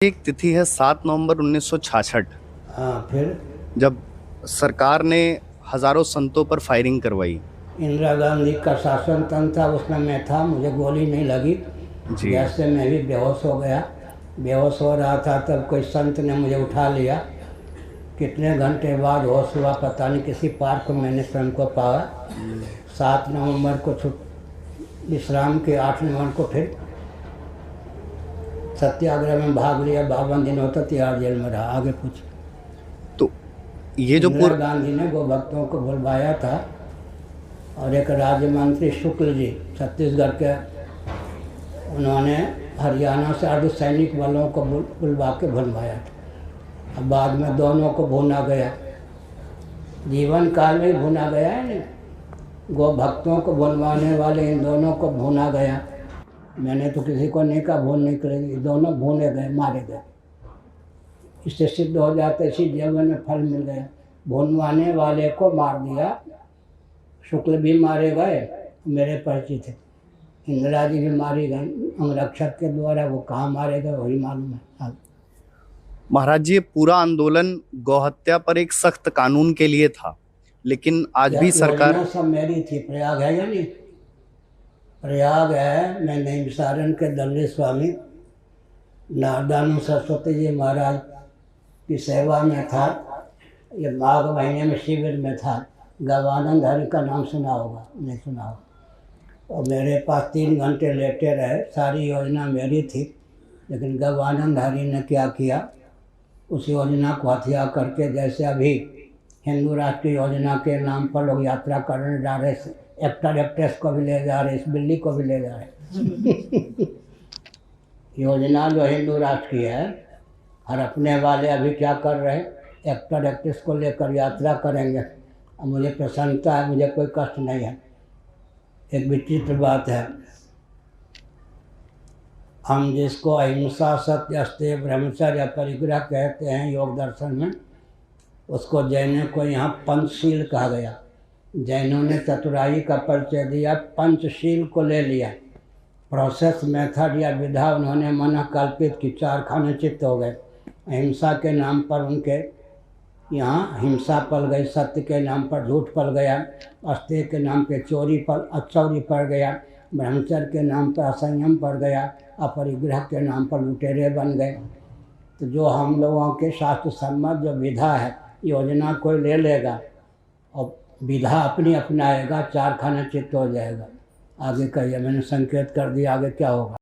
एक तिथि है 7 नवंबर 1966। हाँ, फिर जब सरकार ने हजारों संतों पर फायरिंग करवाई। इंदिरा गांधी का शासन तंत्र था, उसमें मैं था, मुझे गोली नहीं लगी। जी। जैसे मैं भी बेहोश हो गया। बेहोश हो रहा था तब कोई संत ने मुझे उठा लिया। कितने घंटे बाद होश हुआ पता नहीं, किसी पार्क में मैंने स्वयं को पाया। 7 नवंबर को विश्राम के 8 नवंबर को फिर सत्याग्रह में भाग लिया। 52 दिनों तक तिहाड़ जेल में रहा। आगे कुछ तो ये जो इंदिरा गांधी ने गो भक्तों को बुलवाया था और एक राज्य मंत्री शुक्ल जी छत्तीसगढ़ के, उन्होंने हरियाणा से अर्धसैनिक बलों को बुलवा के भुलवाया था। अब बाद में दोनों को भुना गया, जीवन काल में भुना गया है ना। गो भक्तों को भुलवाने वाले इन दोनों को भुना गया। मैंने तो किसी को नहीं कहा भून निकलेगी, दोनों भुने गए, मारे गए। इससे सिद्ध हो जाता है, इसी जीवन में फल मिल गया। भुनवाने वाले को मार दिया, शुक्ल भी मारे गए, मेरे परिचित थे। इंदिरा जी भी मारी गई अंगरक्षक के द्वारा। वो कहाँ मारे गए वही मालूम है। महाराज जी, ये पूरा आंदोलन गौहत्या पर एक सख्त कानून के लिए था, लेकिन आज भी सरकार सब मेरी थी। प्रयाग है या नहीं? प्रयाग है। मैं नैमिषारण्य के दल्ले स्वामी नारदानु सरस्वती जी महाराज की सेवा में था। ये माघ महीने में शिविर में था। गवानंद हरि का नाम सुना होगा, नहीं सुना होगा। और मेरे पास 3 घंटे लेटे रहे। सारी योजना मेरी थी, लेकिन गवानंद हरि ने क्या किया, उस योजना को हत्या करके, जैसे अभी हिंदू राष्ट्र योजना के नाम पर लोग यात्रा करने जा रहे, एक्टर एक्ट्रेस को भी ले जा रहे, इस बिल्ली को भी ले जा रहे। योजना जो हिंदू राष्ट्र की है, हर अपने वाले अभी क्या कर रहे हैं, एक्टर एक्ट्रेस को लेकर यात्रा करेंगे। अब मुझे प्रसन्नता है, मुझे कोई कष्ट नहीं है। एक विचित्र बात है, हम जिसको अहिंसा सत्य अस्तेय ब्रह्मचर्य परिग्रह कहते हैं योग दर्शन में, उसको जैनों को यहाँ पंचशील कहा गया। जैनों ने चतुराई का परिचय दिया, पंचशील को ले लिया। प्रोसेस मेथड या विधा उन्होंने मन कल्पित की। 4 खाने चित्त हो गए। अहिंसा के नाम पर उनके यहाँ हिंसा पल गई, सत्य के नाम पर झूठ पल गया, अस्तेय के नाम पे चोरी पड़ गया, ब्रह्मचर्य के नाम पर असंयम पड़ गया, अपरिग्रह के नाम पर लुटेरे बन गए। तो जो हम लोगों के शास्त्र सम्मत जो विधा है, योजना कोई ले लेगा और विधा अपनी अपनाएगा, 4 खाने चित्त हो जाएगा। आगे कहिए, मैंने संकेत कर दिया, आगे क्या होगा।